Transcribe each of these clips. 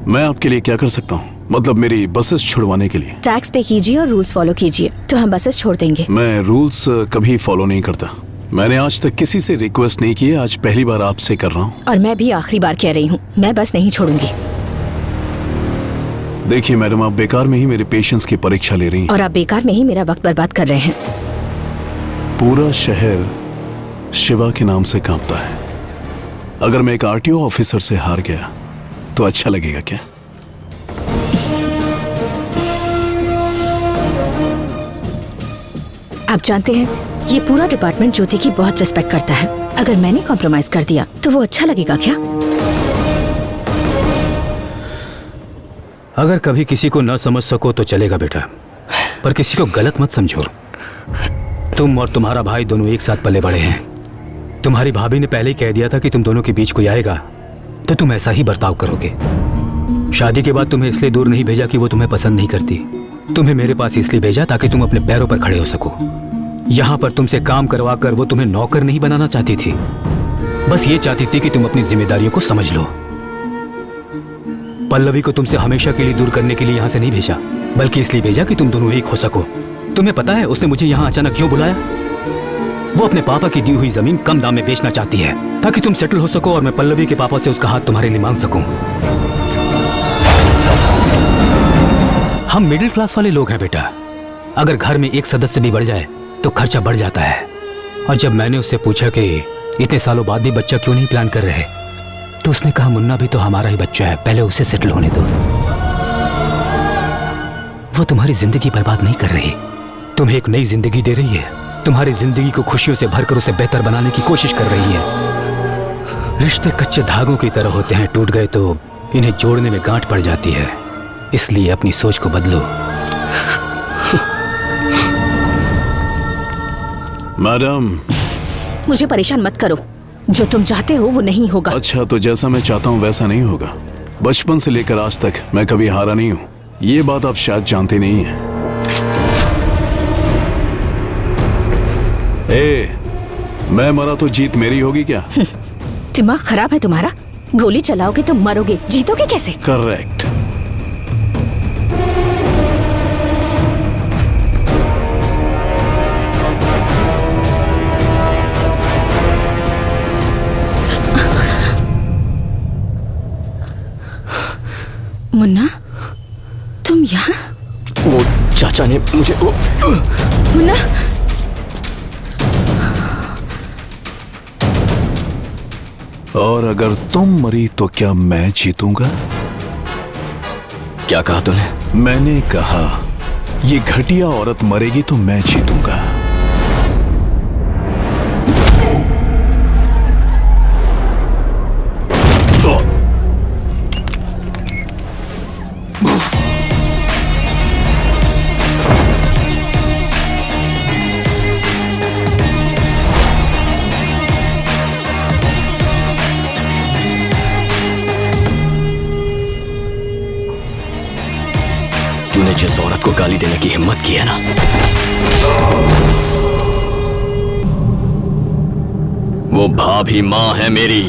मैं आपके लिए क्या कर सकता हूँ? मतलब मेरी बसेस छुड़वाने के लिए। टैक्स पे कीजिए और रूल्स फॉलो कीजिए तो हम बसेस छोड़ देंगे। मैं रूल्स कभी फॉलो नहीं करता। मैंने आज तक किसी से रिक्वेस्ट नहीं की है, आज पहली बार आपसे कर रहा हूँ। और मैं भी आखिरी बार कह रही हूँ, मैं बस नहीं छोड़ूंगी। देखिए मैडम, आप बेकार में ही मेरे पेशेंस की परीक्षा ले रही हैं। और आप बेकार में ही मेरा वक्त बर्बाद कर रहे हैं। पूरा शहर शिवा के नाम से कांपता है। अगर मैं एक आरटीओ ऑफिसर से हार गया तो अच्छा लगेगा क्या? आप जानते हैं, ये पूरा डिपार्टमेंट ज्योति की बहुत रिस्पेक्ट करता है। अगर मैंने कॉम्प्रोमाइज कर दिया तो वो अच्छा लगेगा क्या? अगर कभी किसी को न समझ सको तो चलेगा बेटा, पर किसी को गलत मत समझो। तुम और तुम्हारा भाई दोनों एक साथ पले बड़े हैं। तुम्हारी भाभी ने पहले ही कह दिया था कि तुम दोनों के बीच कोई आएगा तो तुम ऐसा ही बर्ताव करोगे। शादी के बाद तुम्हें इसलिए दूर नहीं भेजा कि वो तुम्हें पसंद नहीं करती। तुम्हें मेरे पास इसलिए भेजा ताकि तुम अपने पैरों पर खड़े हो सको। यहाँ पर तुमसे काम करवा कर वो तुम्हें नौकर नहीं बनाना चाहती थी, बस ये चाहती थी कि तुम अपनी जिम्मेदारियों को समझ लो। पल्लवी को तुमसे हमेशा के लिए दूर करने के लिए यहाँ से नहीं भेजा, बल्कि इसलिए भेजा कि तुम दोनों एक हो सको। तुम्हें पता है उसने मुझे यहाँ अचानक क्यों बुलाया? वो अपने पापा की दी हुई जमीन कम दाम में बेचना चाहती है ताकि तुम सेटल हो सको और मैं पल्लवी के पापा से उसका हाथ तुम्हारे लिए मांग सकूं। हम मिडिल क्लास वाले लोग हैं बेटा। अगर घर में एक सदस्य भी बढ़ जाए तो खर्चा बढ़ जाता है। और जब मैंने उससे पूछा कि इतने सालों बाद भी बच्चा क्यों नहीं प्लान कर रहे, तो उसने कहा मुन्ना भी तो हमारा ही बच्चा है, पहले उसे सेटल होने दो। वो तुम्हारी जिंदगी बर्बाद नहीं कर रही, तुम्हें एक नई जिंदगी दे रही है। तुम्हारी जिंदगी को खुशियों से भरकर उसे बेहतर बनाने की कोशिश कर रही है। रिश्ते कच्चे धागों की तरह होते हैं, टूट गए तो इन्हें जोड़ने में गांठ पड़ जाती है। इसलिए अपनी सोच को बदलो। मैडम, मुझे परेशान मत करो। जो तुम चाहते हो वो नहीं होगा। अच्छा, तो जैसा मैं चाहता हूँ वैसा नहीं होगा। बचपन से लेकर आज तक मैं कभी हारा नहीं हूँ। ये बात आप शायद जानते नहीं हैं। मैं मरा तो जीत मेरी होगी क्या? दिमाग खराब है तुम्हारा? गोली चलाओगे तो मरोगे, जीतोगे कैसे? करेक्ट। मुन्ना, तुम यहाँ? वो चाचा ने मुझे मुन्ना, और अगर तुम मरी तो क्या मैं जीतूंगा? क्या कहा तूने? मैंने कहा ये घटिया औरत मरेगी तो मैं जीतूंगा। तूने जिस औरत को गाली देने की हिम्मत की है ना, वो भाभी माँ है मेरी।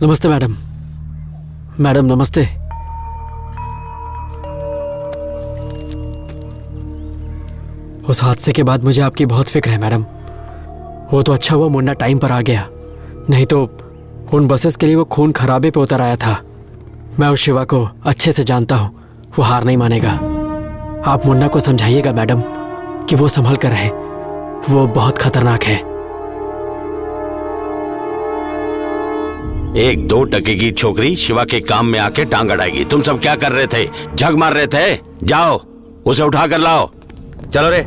नमस्ते मैडम। मैडम नमस्ते। उस हादसे के बाद मुझे आपकी बहुत फिक्र है मैडम। वो तो अच्छा हुआ मुन्ना टाइम पर आ गया, नहीं तो उन बसेस के लिए वो खून खराबे पे उतर आया था। मैं उस शिवा को अच्छे से जानता हूँ, वो हार नहीं मानेगा। आप मुन्ना को समझाइएगा मैडम कि वो संभल कर रहे, वो बहुत खतरनाक है। 1-2 की छोकरी शिवा के काम में आके टांग अड़ाएगी। तुम सब क्या कर रहे थे? झग मार रहे थे? जाओ उसे उठा कर लाओ। चलो रे।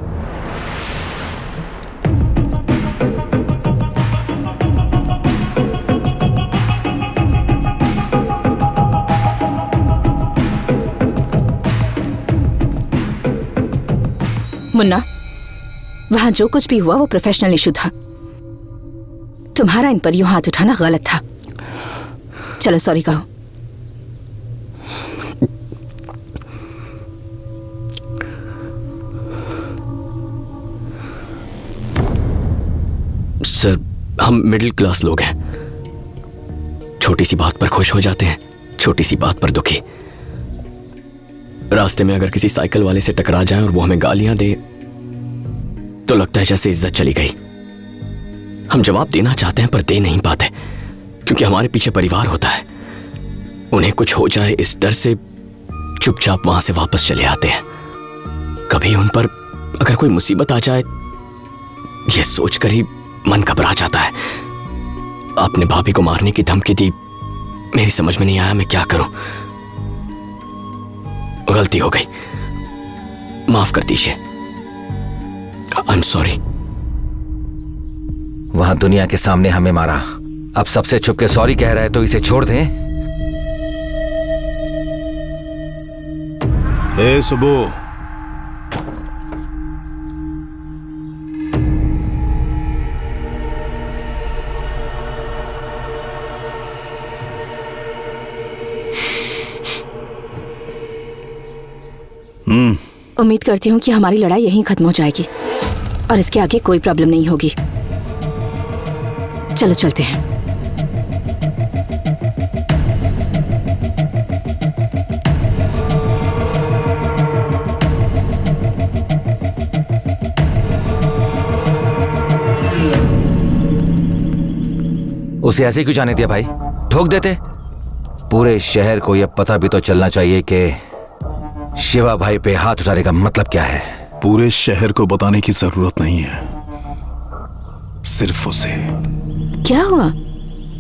मुन्ना, वहां जो कुछ भी हुआ वो प्रोफेशनल इशू था। तुम्हारा इन पर यूं हाथ उठाना गलत था। चलो सॉरी कहो। सर, हम मिडिल क्लास लोग हैं। छोटी सी बात पर खुश हो जाते हैं, छोटी सी बात पर दुखी। रास्ते में अगर किसी साइकिल वाले से टकरा जाएं और वो हमें गालियां दे तो लगता है जैसे इज्जत चली गई। हम जवाब देना चाहते हैं पर दे नहीं पाते, क्योंकि हमारे पीछे परिवार होता है। उन्हें कुछ हो जाए इस डर से चुपचाप वहां से वापस चले आते हैं। कभी उन पर अगर कोई मुसीबत आ जाए ये सोचकर ही मन घबरा जाता है। आपने भाभी को मारने की धमकी दी, मेरी समझ में नहीं आया मैं क्या करूं। गलती हो गई, माफ कर दीजिए। I am sorry. वहां दुनिया के सामने हमें मारा, अब सबसे छुप के सॉरी कह रहा है तो इसे छोड़ दें? ए सुबह, उम्मीद करती हूँ कि हमारी लड़ाई यहीं खत्म हो जाएगी और इसके आगे कोई प्रॉब्लम नहीं होगी। चलो चलते हैं। उसे ऐसे क्यों जाने दिया भाई? ठोक देते। पूरे शहर को यह पता भी तो चलना चाहिए कि शिवा भाई पे हाथ उठाने का मतलब क्या है। पूरे शहर को बताने की जरूरत नहीं है, सिर्फ उसे। क्या हुआ?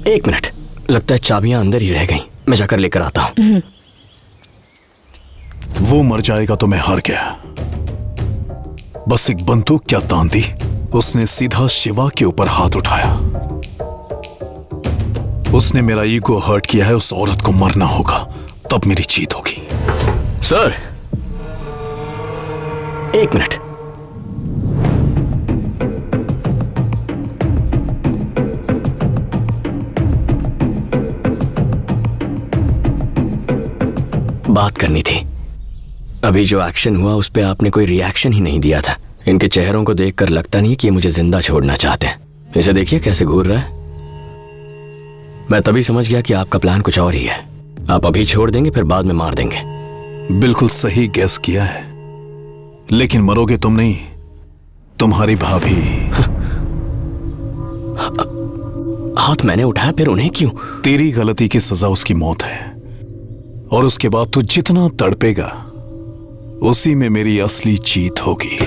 1 मिनट, लगता है चाबियां अंदर ही रह गईं। मैं जाकर लेकर आता हूं। वो मर जाएगा तो मैं हार गया। बस एक बंदूक क्या तान दी, उसने सीधा शिवा के ऊपर हाथ उठाया। उसने मेरा ईगो हर्ट किया है, उस औरत को मरना होगा, तब मेरी जीत होगी। Sir, 1 minute. बात करनी थी। अभी जो एक्शन हुआ उस पे आपने कोई रिएक्शन ही नहीं दिया था। इनके चेहरों को देखकर लगता नहीं कि ये मुझे जिंदा छोड़ना चाहते हैं। इसे देखिए कैसे घूर रहा है। मैं तभी समझ गया कि आपका प्लान कुछ और ही है। आप अभी छोड़ देंगे फिर बाद में मार देंगे। बिल्कुल सही गैस किया है, लेकिन मरोगे तुम नहीं, तुम्हारी भाभी। हाथ मैंने उठाया, फिर उन्हें क्यों? तेरी गलती की सजा उसकी मौत है, और उसके बाद तू जितना तड़पेगा उसी में मेरी असली जीत होगी।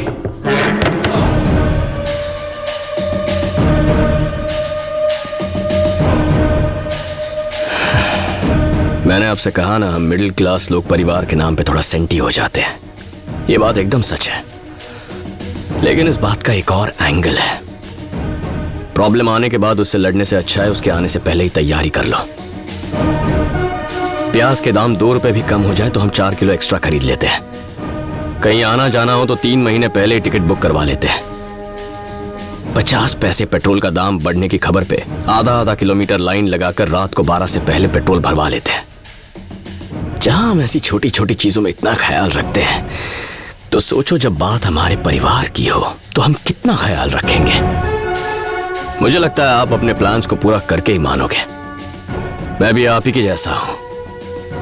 मैंने आपसे कहा ना, हम मिडिल क्लास लोग परिवार के नाम पे थोड़ा सेंटी हो जाते हैं। ये बात एकदम सच है, लेकिन इस बात का एक और एंगल है। प्रॉब्लम आने के बाद उससे लड़ने से अच्छा है उसके आने से पहले ही तैयारी कर लो। प्याज के दाम 2 रुपए भी कम हो जाए तो हम 4 किलो एक्स्ट्रा खरीद लेते हैं। कहीं आना जाना हो तो 3 महीने पहले टिकट बुक करवा लेते हैं। 50 पैसे पेट्रोल का दाम बढ़ने की खबर पे आधा किलोमीटर लाइन लगाकर रात को 12 से पहले पेट्रोल भरवा लेते हैं। जहां हम ऐसी छोटी छोटी चीजों में इतना ख्याल रखते हैं, तो सोचो जब बात हमारे परिवार की हो तो हम कितना ख्याल रखेंगे। मुझे लगता है आप अपने प्लान्स को पूरा करके ही मानोगे। मैं भी आप ही के जैसा हूं।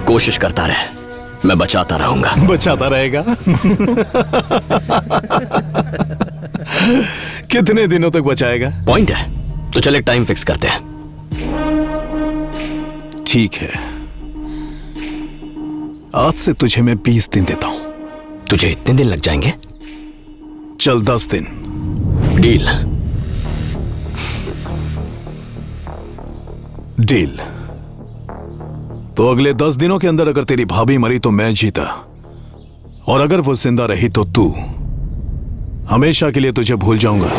कोशिश करता रहे, मैं बचाता रहूंगा। बचाता रहेगा। कितने दिनों तक बचाएगा? पॉइंट है तो चले टाइम फिक्स करते हैं। ठीक है, आज से तुझे मैं 20 दिन देता हूं। तुझे इतने दिन लग जाएंगे? चल 10 दिन। डील। डील। तो अगले 10 दिनों के अंदर अगर तेरी भाभी मरी तो मैं जीता, और अगर वो जिंदा रही तो तू। हमेशा के लिए तुझे भूल जाऊंगा।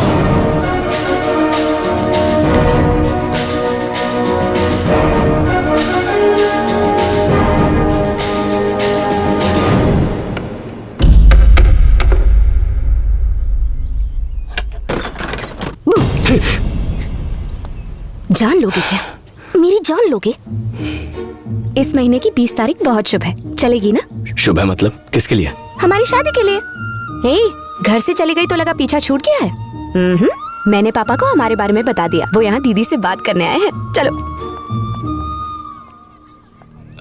जान लोगे क्या? मेरी जान लोगे? इस महीने की 20 तारीख बहुत शुभ है, चलेगी ना? शुभ है मतलब किसके लिए? हमारी शादी के लिए। हे, घर से चली गई तो लगा पीछा छूट गया है। मैंने पापा को हमारे बारे में बता दिया, वो यहाँ दीदी से बात करने आए हैं। चलो।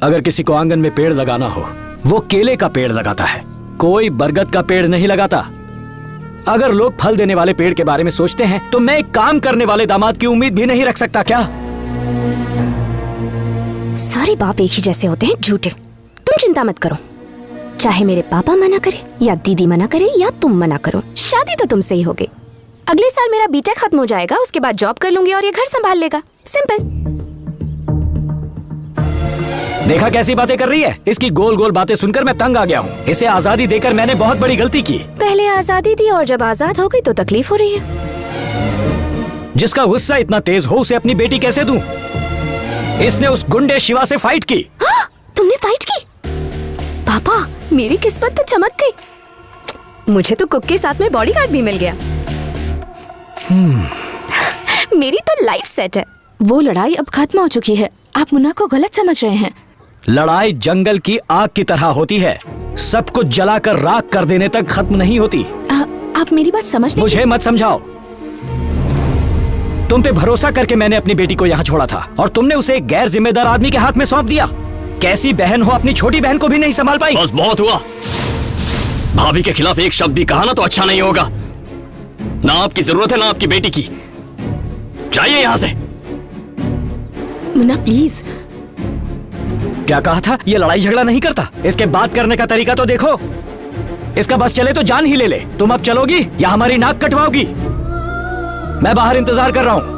अगर किसी को आंगन में पेड़ लगाना हो, वो केले का पेड़ लगाता है, कोई बरगद का पेड़ नहीं लगाता। अगर लोग फल देने वाले पेड़ के बारे में सोचते हैं तो मैं एक काम करने वाले दामाद की उम्मीद भी नहीं रख सकता क्या? सारे बाप एक ही जैसे होते हैं, झूठे। तुम चिंता मत करो, चाहे मेरे पापा मना करे या दीदी मना करे या तुम मना करो, शादी तो तुमसे ही होगी। अगले साल मेरा बीटेक खत्म हो जाएगा, उसके बाद जॉब कर लूंगी और ये घर संभाल लेगा। सिंपल। देखा कैसी बातें कर रही है? इसकी गोल गोल बातें सुनकर मैं तंग आ गया हूँ। इसे आजादी देकर मैंने बहुत बड़ी गलती की। पहले आजादी दी और जब आजाद हो गई तो तकलीफ हो रही है। जिसका गुस्सा इतना तेज हो उसे अपनी बेटी कैसे दूं? इसने उस गुंडे शिवा से फाइट की। तुमने फाइट की? पापा, मेरी किस्मत तो चमक गई। मुझे तो कुक के साथ में बॉडीगार्ड भी मिल गया। मेरी तो लाइफ सेट है। वो लड़ाई अब खत्म हो चुकी है, आप मुन्ना को गलत समझ रहे हैं। लड़ाई जंगल की आग की तरह होती है, सब कुछ जलाकर राख कर देने तक खत्म नहीं होती। आप मेरी बात समझ नहीं। मुझे मत समझाओ। तुम पे भरोसा करके मैंने अपनी बेटी को यहाँ छोड़ा था और तुमने उसे एक गैर जिम्मेदार आदमी के हाथ में सौंप दिया। कैसी बहन हो, अपनी छोटी बहन को भी नहीं संभाल पाई। बस बहुत हुआ। भाभी के खिलाफ एक शब्द भी कहा ना तो अच्छा नहीं होगा। ना आपकी जरूरत है ना आपकी बेटी की। जाइए यहाँ से। मुन्ना प्लीज। क्या कहा था? ये लड़ाई झगड़ा नहीं करता। इसके बात करने का तरीका तो देखो। इसका बस चले तो जान ही ले ले। तुम अब चलोगी या हमारी नाक कटवाओगी? मैं बाहर इंतजार कर रहा हूं।